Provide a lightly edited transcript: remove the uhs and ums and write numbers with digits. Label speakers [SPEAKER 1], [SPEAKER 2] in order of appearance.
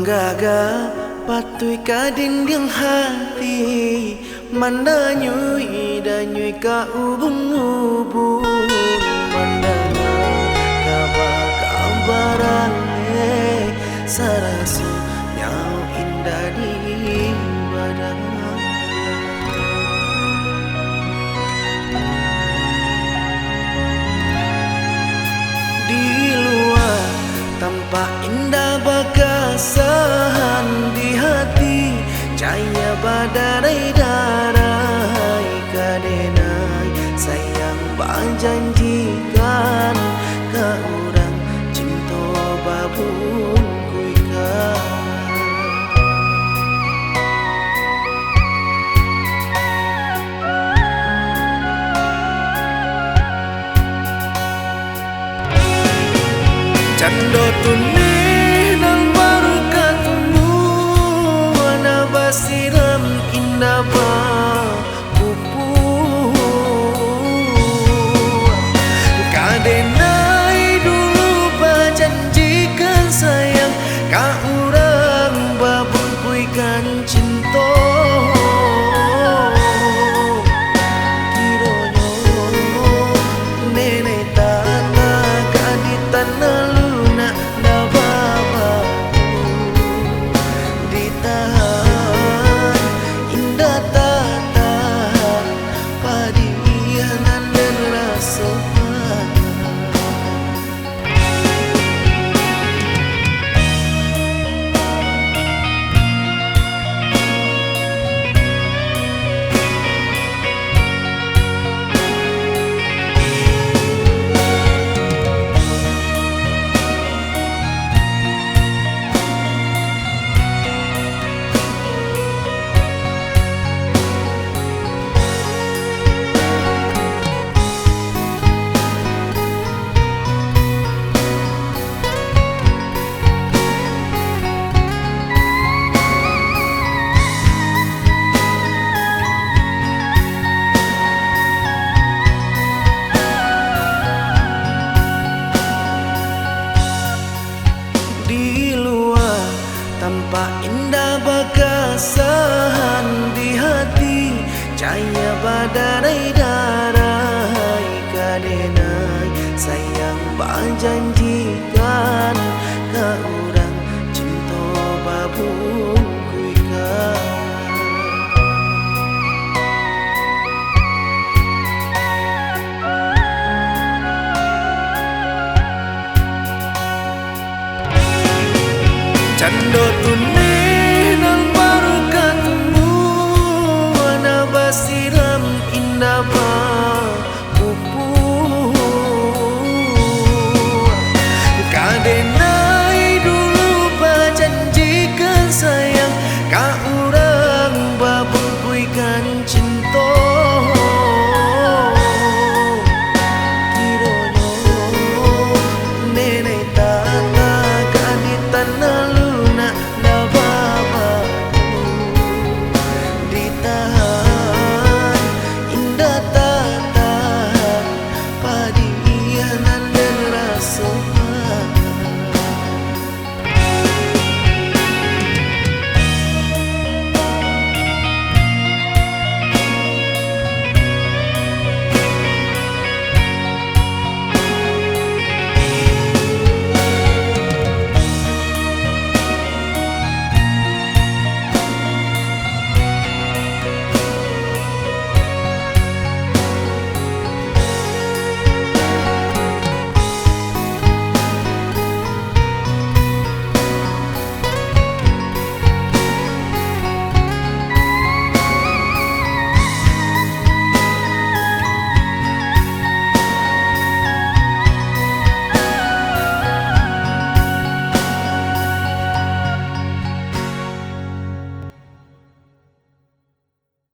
[SPEAKER 1] Menggaga patui ka dinding hati, Manda nyui dan nyui ka ubung-ubung, Manda kabar-kabaran sarasu nyau indah di badan. Di luar tampak indah bagasan, di hati cahaya badarai-darai, kadenai sayang berjanjikan ka urang cinta babung kuikan. Cando tuni nang baru ketemu, wana basiram indah ba pupu, kadenai dulu berjanjikan sayang ka urang babung kuikan.